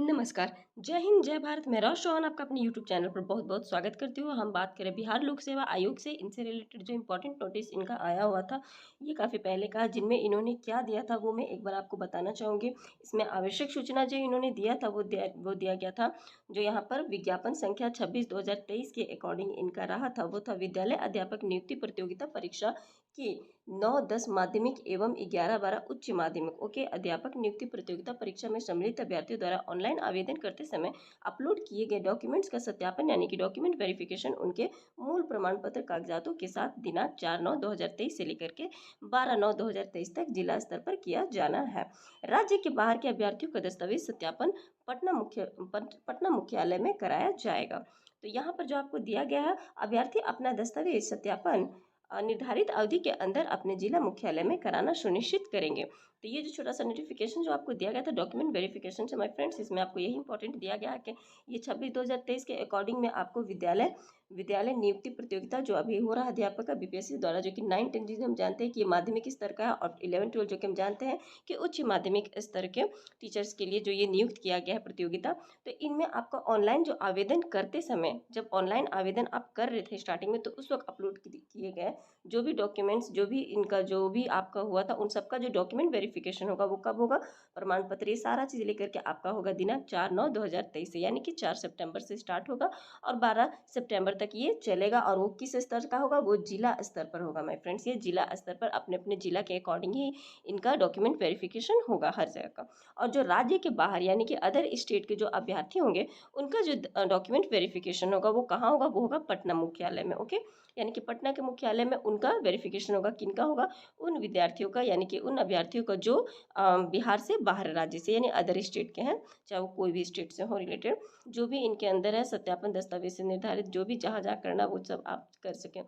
नमस्कार। जय हिंद, जय भारत। मैं राज चौहान आपका अपने यूट्यूब चैनल पर बहुत-बहुत स्वागत करती हूँ। हम बात करें बिहार लोक सेवा आयोग से, इनसे रिलेटेड जो इम्पोर्टेंट नोटिस इनका आया हुआ था, ये काफ़ी पहले का, जिनमें इन्होंने क्या दिया था वो मैं एक बार आपको बताना चाहूँगी। इसमें आवश्यक सूचना जो इन्होंने दिया था वो दिया गया था। जो यहाँ पर विज्ञापन संख्या 26/2023 के अकॉर्डिंग इनका रहा था, वो था विद्यालय अध्यापक नियुक्ति प्रतियोगिता परीक्षा की 9-10 माध्यमिक एवं 11-12 उच्च माध्यमिक ओके अध्यापक नियुक्ति प्रतियोगिता परीक्षा में सम्मिलित अभ्यर्थियों द्वारा ऑनलाइन आवेदन करते समय अपलोड किए गए डॉक्यूमेंट्स का सत्यापन यानी कि डॉक्यूमेंट वेरिफिकेशन उनके मूल प्रमाण पत्र कागजातों के साथ दिनांक 4/9/2023 से लेकर के 12/9/2023 तक जिला स्तर पर किया जाना है। राज्य के बाहर के अभ्यर्थियों का दस्तावेज सत्यापन पटना मुख्यालय में कराया जाएगा। तो यहाँ पर जो आपको दिया गया है, अभ्यर्थी अपना दस्तावेज सत्यापन निर्धारित अवधि के अंदर अपने जिला मुख्यालय में कराना सुनिश्चित करेंगे। तो ये जो छोटा सा नोटिफिकेशन जो आपको दिया गया था डॉक्यूमेंट वेरिफिकेशन से माय फ्रेंड्स, इसमें आपको यही इंपॉर्टेंट दिया गया है कि ये 26/2023 के अकॉर्डिंग में आपको विद्यालय विद्यालय नियुक्ति प्रतियोगिता जो अभी हो रहा है अध्यापक का बीपीएससी द्वारा, जो कि 9-10 जिसे हम जानते हैं कि ये माध्यमिक स्तर का है, और 11-12 जो कि हम जानते हैं कि उच्च माध्यमिक स्तर के टीचर्स के लिए जो ये नियुक्त किया गया है प्रतियोगिता। तो इनमें आपका ऑनलाइन जो आवेदन करते समय, जब ऑनलाइन आवेदन आप कर रहे थे स्टार्टिंग में, तो उस वक्त अपलोड किए गए जो भी डॉक्यूमेंट्स, जो भी इनका जो भी आपका हुआ था, उन सबका जो डॉक्यूमेंट वेरिफिकेशन होगा वो कब होगा? प्रमाण पत्र ये सारा चीज़ लेकर के आपका होगा दिनांक 4/9/2023 से, यानी कि 4 सितंबर से स्टार्ट होगा और 12 सितंबर तक ये चलेगा। और वो किस स्तर का होगा? वो जिला स्तर पर होगा माय फ्रेंड्स। ये जिला स्तर पर अपने अपने जिला के अकॉर्डिंग ही इनका डॉक्यूमेंट वेरिफिकेशन होगा हर जगह का। और जो राज्य के बाहर यानी कि अदर स्टेट के जो अभ्यर्थी होंगे, उनका जो डॉक्यूमेंट वेरिफिकेशन होगा वो कहाँ होगा? वो होगा पटना मुख्यालय में। ओके, यानी कि पटना के मुख्यालय में उनका वेरिफिकेशन होगा। किनका होगा? उन विद्यार्थियों का, यानी कि उन अभ्यर्थियों का जो बिहार से बाहर राज्य से यानी अदर स्टेट के हैं, चाहे वो कोई भी स्टेट से हो रिलेटेड, जो भी इनके अंदर है सत्यापन दस्तावेज से निर्धारित जो भी जहाँ जहाँ करना वो सब आप कर सकें,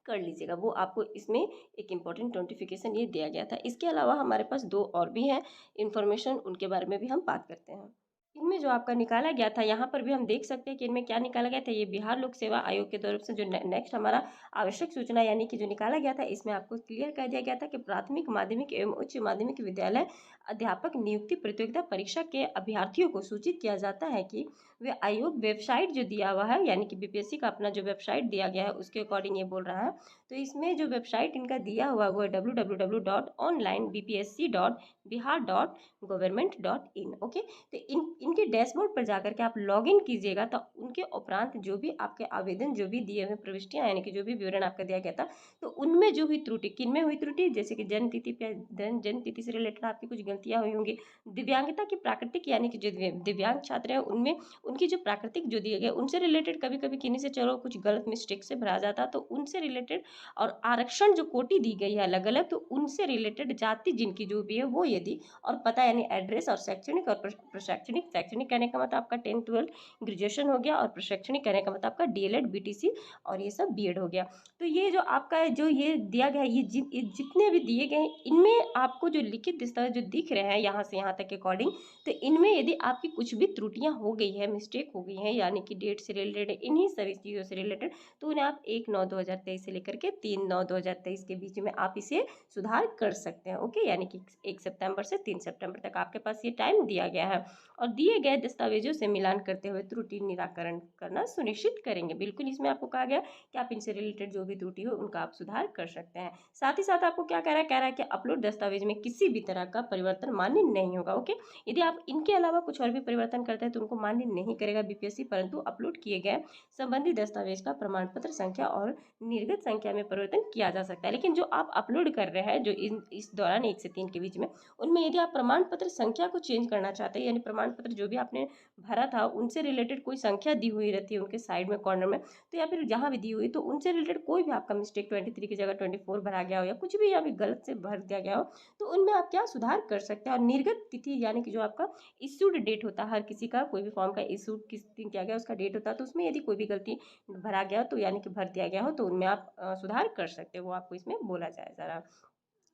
कर लीजिएगा। वो आपको इसमें एक इम्पॉर्टेंट नोटिफिकेशन ये दिया गया था। इसके अलावा हमारे पास दो और भी हैं इन्फॉर्मेशन, उनके बारे में भी हम बात करते हैं। इनमें जो आपका निकाला गया था, यहाँ पर भी हम देख सकते हैं कि इनमें क्या निकाला गया था। ये बिहार लोक सेवा आयोग की तरफ से जो नेक्स्ट हमारा आवश्यक सूचना यानी कि जो निकाला गया था, इसमें आपको क्लियर कर दिया गया था कि प्राथमिक माध्यमिक एवं उच्च माध्यमिक विद्यालय अध्यापक नियुक्ति प्रतियोगिता परीक्षा के अभ्यर्थियों को सूचित किया जाता है कि वे आयोग वेबसाइट जो दिया हुआ है, यानी कि बीपीएससी का अपना जो वेबसाइट दिया गया है उसके अकॉर्डिंग ये बोल रहा है। तो इसमें जो वेबसाइट इनका दिया हुआ वो है www.onlinebpsc.bihar.government.in। ओके, तो इनके डैशबोर्ड पर जाकर के आप लॉगिन कीजिएगा, तो उनके उपरांत जो भी आपके आवेदन, जो भी दिए हुए प्रविष्टियाँ यानी कि जो भी विवरण आपका दिया गया था, तो उनमें जो हुई त्रुटि, किन में हुई त्रुटि? जैसे कि जन्म तिथि पे जन्म तिथि से रिलेटेड आपकी कुछ गलतियाँ हुई होंगी। दिव्यांगता की प्राकृतिक यानी कि जो दिव्यांग छात्र हैं उनमें उनकी जो प्राकृतिक जो दिए गए उनसे रिलेटेड कभी कभी किन्हीं से चलो कुछ गलत मिस्टेक से भरा जाता, तो उनसे रिलेटेड, और आरक्षण जो कोटि दी गई है अलग अलग, तो उनसे रिलेटेड जाति जिनकी जो भी है वो यदि, और पता यानी एड्रेस, और शैक्षणिक और प्रशैक्षणिक, शैक्षणिक कहने का मतलब आपका 10th 12th ग्रेजुएशन हो गया, और प्रशैक्षणिक कहने का मतलब आपका डीएलएड बीटीसी और ये सब बीएड हो गया। तो ये जो आपका जो ये दिया गया है, ये जितने भी दिए गए हैं, इनमें आपको जो लिखित दस्तावेज जो दिख रहे हैं यहाँ से यहाँ तक के अकॉर्डिंग, तो इनमें यदि आपकी कुछ भी त्रुटियां हो गई है, मिस्टेक हो गई है, यानी कि डेट से रिलेटेड, इन्हीं सभी चीज़ों से रिलेटेड, तो उन्हें आप 1/9/2023 से लेकर के 3/9/2023 के बीच में आप इसे सुधार कर सकते हैं। ओके, यानी कि 1 सितंबर से 3 सितंबर तक आपके पास ये टाइम दिया गया है, और दिए गए दस्तावेजों से मिलान करते हुए त्रुटि निराकरण करना सुनिश्चित करेंगे। बिल्कुल, इसमें आपको कहा गया कि आप इनसे रिलेटेड जो भी त्रुटि हो उनका आप सुधार कर सकते हैं। साथ ही साथ आपको क्या कह रहा है कि अपलोड दस्तावेज में किसी भी तरह का परिवर्तन मान्य नहीं होगा। ओके, यदि आप इनके अलावा कुछ और भी परिवर्तन करते हैं तो उनको मान्य नहीं करेगा बीपीएससी, परंतु अपलोड किए गए संबंधित दस्तावेज का प्रमाण पत्र संख्या और निर्गत संख्या में परिवर्तन किया जा सकता है। लेकिन जो आप अपलोड कर रहे हैं जो इस दौरान 1 से 3 के बीच में, उनमें यदि आप प्रमाण पत्र संख्या को चेंज करना चाहते हैं, यानी प्रमाण पत्र जो भी आपने भरा था उनसे रिलेटेड कोई संख्या दी हुई रहती है उनके साइड में कॉर्नर में, तो या फिर जहाँ भी दी हुई, तो उनसे रिलेटेड कोई भी आपका मिस्टेक 23 की जगह 24 भरा गया हो, या कुछ भी अभी गलत से भर दिया गया हो, तो उनमें आप क्या सुधार कर सकते हैं। और निर्गत तिथि यानी कि जो आपका इश्यूड डेट होता है, हर किसी का कोई भी फॉर्म का इशूड किस दिन किया गया उसका डेट होता है, तो उसमें यदि कोई भी गलती भरा गया हो, तो यानी कि भर दिया गया हो, तो उनमें आप सुधार कर सकते हो, वो आपको इसमें बोला जाए ज़रा।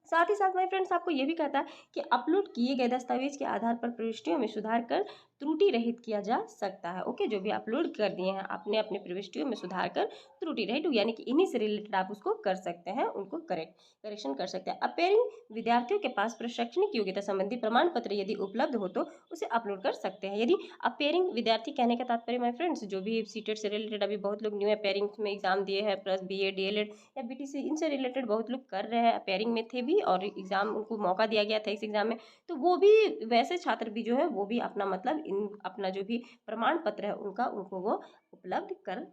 साथ ही साथ माय फ्रेंड्स आपको ये भी कहता है कि अपलोड किए गए दस्तावेज के आधार पर प्रविष्टियों में सुधार कर त्रुटि रहित किया जा सकता है। ओके, जो भी अपलोड कर दिए हैं आपने अपने प्रविष्टियों में सुधार कर त्रुटि रहित, यानी कि इन्हीं से रिलेटेड आप उसको कर सकते हैं, उनको करेक्शन कर सकते हैं। अपेयरिंग विद्यार्थियों के पास प्रशैक्षणिक योग्यता संबंधी प्रमाण पत्र यदि उपलब्ध हो तो उसे अपलोड कर सकते हैं। यदि अपेयरिंग विद्यार्थी कहने का तात्पर्य माय फ्रेंड्स, जो भी सीटेट से रिलेटेड अभी बहुत लोग न्यू अपेयरिंग में एग्जाम दिए हैं, प्लस बीए डीएलएड या बीटीसी, इनसे रिलेटेड बहुत लोग कर रहे हैं, अपेयरिंग में थे भी और एग्जाम उनको मौका दिया गया था इस एग्जाम में, तो वो भी वैसे छात्र भी जो है वो भी अपना मतलब इन अपना जो भी प्रमाण पत्र है उनका उनको वो उपलब्ध कर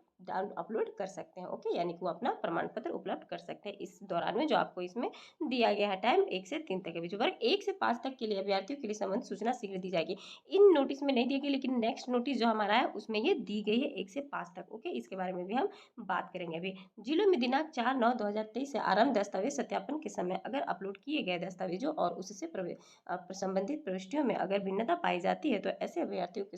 अपलोड कर सकते हैं। ओके, यानी कि वो अपना प्रमाण पत्र उपलब्ध कर सकते हैं इस दौरान में जो आपको इसमें दिया गया है टाइम 1 से 3 तक के बीच। वर्ग 1 से 5 तक के लिए अभ्यर्थियों के लिए संबंध सूचना शीघ्र दी जाएगी। इन नोटिस में नहीं दी गई, लेकिन नेक्स्ट नोटिस जो हमारा है उसमें ये दी गई है 1 से 5 तक। ओके, इसके बारे में भी हम बात करेंगे अभी। जिलों में दिनांक 4/9/2023 से आरंभ दस्तावेज सत्यापन के समय अगर अपलोड किए गए दस्तावेजों और उससे संबंधित प्रविष्टियों में अगर भिन्नता पाई जाती है तो ऐसे अभ्यर्थियों के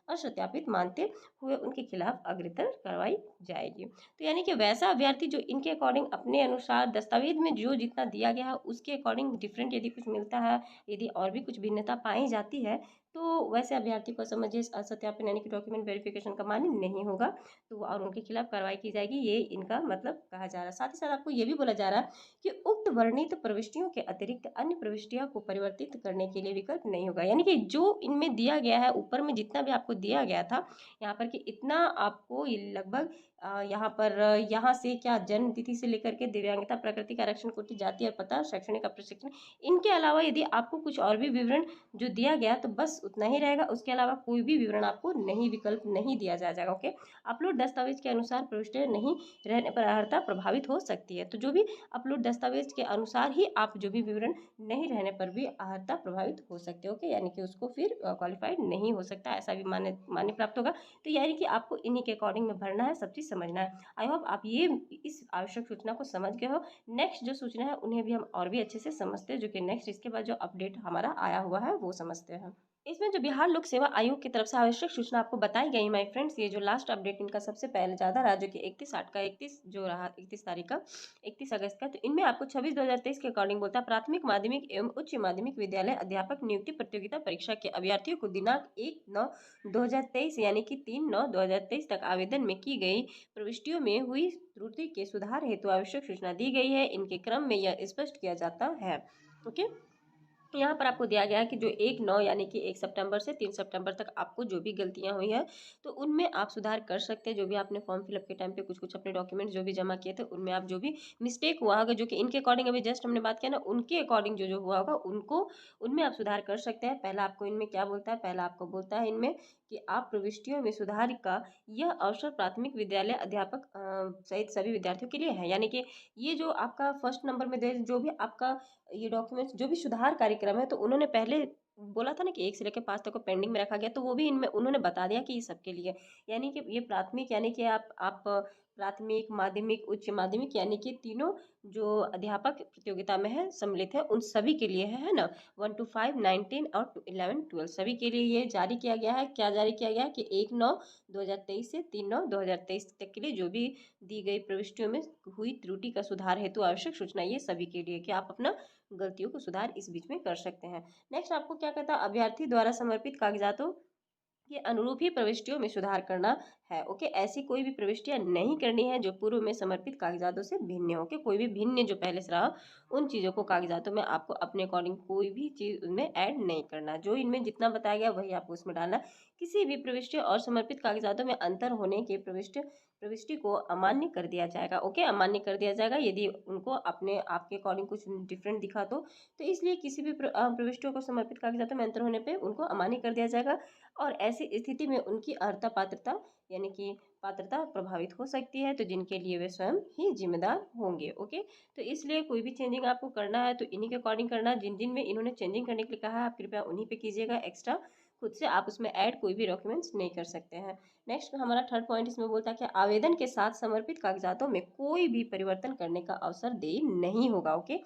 असत्यापित मानते हुए उनके खिलाफ अग्रतर कार्रवाई जाएगी। तो यानी कि वैसा अभ्यर्थी जो इनके अकॉर्डिंग अपने अनुसार दस्तावेज में जो जितना दिया गया है उसके अकॉर्डिंग डिफरेंट यदि कुछ मिलता है, यदि और भी कुछ भिन्नता पाई जाती है, तो वैसे अभ्यर्थी को समझिए असत्यापन यानी कि डॉक्यूमेंट वेरिफिकेशन का मान्य नहीं होगा, तो और उनके खिलाफ कार्रवाई की जाएगी, ये इनका मतलब कहा जा रहा है। साथ ही साथ आपको ये भी बोला जा रहा है कि उक्त वर्णित प्रविष्टियों के अतिरिक्त अन्य प्रविष्टियां को परिवर्तित करने के लिए विकल्प नहीं होगा। यानी कि जो इनमें दिया गया है ऊपर में जितना भी आपको दिया गया था यहाँ पर कि इतना आपको ये लगभग यहाँ पर यहाँ से क्या जन्म तिथि से लेकर के दिव्यांगता, प्राकृतिक आरक्षण, कोटि, जाति और पता, शैक्षणिक प्रशिक्षण, इनके अलावा यदि आपको कुछ और भी विवरण जो दिया गया तो बस उतना ही रहेगा, उसके अलावा कोई भी विवरण आपको नहीं विकल्प नहीं दिया जाएगा। ओके, अपलोड दस्तावेज के अनुसार प्रविष्टियां नहीं रहने पर अर्हता प्रभावित हो सकती है। तो जो भी अपलोड दस्तावेज के अनुसार ही आप जो भी विवरण नहीं रहने पर भी अर्हता प्रभावित हो सकते हो। ओके, यानी कि उसको फिर क्वालिफाइड नहीं हो सकता, ऐसा भी मान्य प्राप्त होगा। तो यानी कि आपको इन्हीं के अकॉर्डिंग में भरना है, सब चीज़ समझना है। आई होप आप ये इस आवश्यक सूचना को समझ गए हो। नेक्स्ट जो सूचना है उन्हें भी हम और भी अच्छे से समझते हैं, जो कि नेक्स्ट इसके बाद जो अपडेट हमारा आया हुआ है वो समझते हैं। इसमें जो बिहार लोक सेवा आयोग की तरफ से आवश्यक सूचना आपको बताई गई माय फ्रेंड्स, ये जो लास्ट अपडेट इनका सबसे पहले ज़्यादा रहा, जो कि 31/8 का 31 जो रहा 31 तारीख का 31 अगस्त का, तो इनमें आपको 26/2023 के अकॉर्डिंग बोलता है प्राथमिक माध्यमिक एवं उच्च माध्यमिक विद्यालय अध्यापक नियुक्ति प्रतियोगिता परीक्षा के अभ्यर्थियों को दिनांक 1/9/2023 यानी कि 3/9/2023 तक आवेदन में की गई प्रविष्टियों में हुई त्रुटि के सुधार हेतु आवश्यक सूचना दी गई है। इनके क्रम में यह स्पष्ट किया जाता है। ओके, यहाँ पर आपको दिया गया है कि जो 1/9 यानी कि 1 सितंबर से 3 सितंबर तक आपको जो भी गलतियाँ हुई हैं तो उनमें आप सुधार कर सकते हैं। जो भी आपने फॉर्म फिलअप के टाइम पे कुछ कुछ अपने डॉक्यूमेंट्स जो भी जमा किए थे उनमें आप जो भी मिस्टेक हुआ होगा, जो कि इनके अकॉर्डिंग अभी जस्ट हमने बात किया ना, उनके अकॉर्डिंग जो जो हुआ होगा उनको उनमें आप सुधार कर सकते हैं। पहला आपको इनमें क्या बोलता है, पहला आपको बोलता है इनमें कि आप प्रविष्टियों में सुधार का यह अवसर प्राथमिक विद्यालय अध्यापक सहित सभी विद्यार्थियों के लिए है। यानी कि ये जो आपका फर्स्ट नंबर में दे जो भी आपका ये डॉक्यूमेंट्स जो भी सुधार कार्यक्रम है तो उन्होंने पहले बोला था ना कि 1 से लेकर 5 तक को पेंडिंग में रखा गया, तो वो भी इनमें उन्होंने बता दिया कि ये सबके लिए, यानी कि ये प्राथमिक यानी कि आप प्राथमिक, माध्यमिक, उच्च माध्यमिक यानी कि तीनों जो अध्यापक प्रतियोगिता में है सम्मिलित है उन सभी के लिए है ना। 1 to 5, 9, 10 और 11, 12 सभी के लिए ये जारी किया गया है। क्या जारी किया गया है कि 1/9/2023 से 3/9/2023 तक के लिए जो भी दी गई प्रविष्टियों में हुई त्रुटि का सुधार हेतु आवश्यक सूचना ये सभी के लिए कि आप अपना गलतियों को सुधार इस बीच में कर सकते हैं। नेक्स्ट आपको क्या कहता है, अभ्यर्थी द्वारा समर्पित कागजातों के अनुरूप ही प्रविष्टियों में सुधार करना है। ओके, ऐसी कोई भी प्रविष्टियां नहीं करनी है जो पूर्व में समर्पित कागजातों से भिन्न हो। ओके, कोई भी भिन्न जो पहले से रहा उन चीज़ों को कागजातों में आपको अपने अकॉर्डिंग कोई भी चीज़ उनमें ऐड नहीं करना, जो इनमें जितना बताया गया वही आपको उसमें डालना। किसी भी प्रविष्टि और समर्पित कागजातों में अंतर होने के प्रविष्टि को अमान्य कर दिया जाएगा। ओके, अमान्य कर दिया जाएगा यदि उनको अपने आपके अकॉर्डिंग कुछ डिफरेंट दिखा तो इसलिए किसी भी प्रविष्टियों को समर्पित कागजातों में अंतर होने पे उनको अमान्य कर दिया जाएगा और ऐसी स्थिति में उनकी अर्हता पात्रता यानी कि पात्रता प्रभावित हो सकती है, तो जिनके लिए वे स्वयं ही जिम्मेदार होंगे। ओके, तो इसलिए कोई भी चेंजिंग आपको करना है तो इन्हीं के अकॉर्डिंग करना है। जिन जिन में इन्होंने चेंजिंग करने के लिए कहा है आप कृपया उन्हीं पे कीजिएगा, एक्स्ट्रा खुद से आप उसमें ऐड कोई भी डॉक्यूमेंट्स नहीं कर सकते हैं। नेक्स्ट हमारा थर्ड पॉइंट इसमें बोलता है कि आवेदन के साथ समर्पित कागजातों में कोई भी परिवर्तन करने का अवसर देय नहीं होगा। ओके,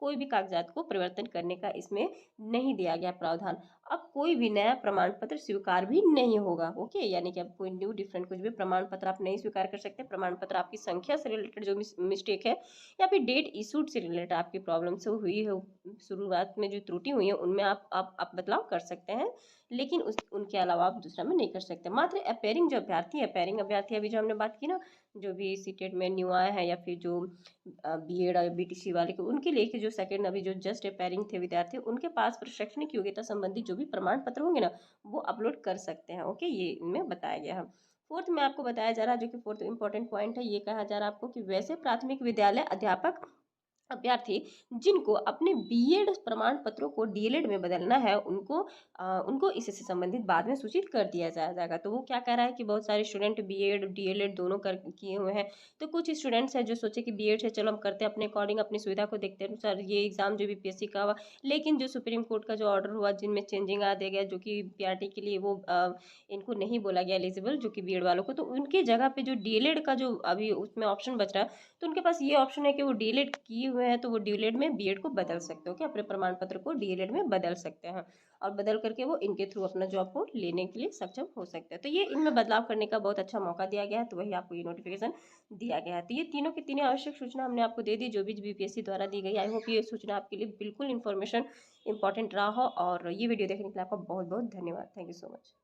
कोई भी कागजात को परिवर्तन करने का इसमें नहीं दिया गया प्रावधान। अब कोई भी नया प्रमाण पत्र स्वीकार भी नहीं होगा। ओके, यानी कि अब कोई न्यू डिफरेंट कुछ भी प्रमाण पत्र आप नहीं स्वीकार कर सकते। प्रमाण पत्र आपकी संख्या से रिलेटेड जो मिस्टेक है या फिर डेट इशूड से रिलेटेड आपकी प्रॉब्लम से हुई है, शुरुआत में जो त्रुटि हुई है उनमें आप बदलाव कर सकते हैं, लेकिन उस उनके अलावा आप दूसरा में नहीं कर सकते। मात्र अपीयरिंग अभ्यर्थी अभी जो हमने बात की ना, जो भी सीटेट में न्यू आए हैं या फिर जो बीएड और बीटीसी वाले को उनके लिए कि जो सेकंड अभी जो जस्ट अपीयरिंग थे विद्यार्थी, उनके पास प्रशैक्षणिक योग्यता संबंधी जो भी प्रमाण पत्र होंगे ना, वो अपलोड कर सकते हैं। ओके, ये इनमें बताया गया है। फोर्थ में आपको बताया जा रहा है, जो कि फोर्थ इंपॉर्टेंट पॉइंट है, ये कहा जा रहा है आपको कि वैसे प्राथमिक विद्यालय अध्यापक अभ्यर्थी जिनको अपने बीएड प्रमाण पत्रों को डीएलएड में बदलना है, उनको इससे संबंधित बाद में सूचित कर दिया जाएगा। तो वो क्या कह रहा है कि बहुत सारे स्टूडेंट बीएड डीएलएड दोनों कर किए हुए हैं, तो कुछ स्टूडेंट्स हैं जो सोचे कि बीएड से चलो हम करते हैं अपने अकॉर्डिंग, अपनी सुविधा को देखते हैं सर ये एग्जाम जो बीपीएससी का हुआ, लेकिन जो सुप्रीम कोर्ट का जो ऑर्डर हुआ जिनमें चेंजिंग आ दिया गया, जो कि पीआरटी के लिए वो इनको नहीं बोला गया एलिजिबल, जो कि बीएड वालों को, तो उनकी जगह पे जो डीएलएड का जो अभी उसमें ऑप्शन बच रहा है, तो उनके पास ये ऑप्शन है कि वो डीएलएड किए हुए हैं तो वो डीएलएड में बीएड को बदल सकते हो, कि अपने प्रमाण पत्र को डीएलएड में बदल सकते हैं, और बदल करके वो इनके थ्रू अपना जॉब को लेने के लिए सक्षम हो सकते हैं। तो ये इनमें बदलाव करने का बहुत अच्छा मौका दिया गया है, तो वही आपको ये नोटिफिकेशन दिया गया है। तो ये तीनों की तीनों आवश्यक सूचना हमने आपको दे दी, जो भी बीपीएससी द्वारा दी गई। आई होप ये सूचना आपके लिए बिल्कुल इन्फॉर्मेशन इंपॉर्टेंट रहा हो, और ये वीडियो देखने के लिए आपका बहुत बहुत धन्यवाद। Thank you so much.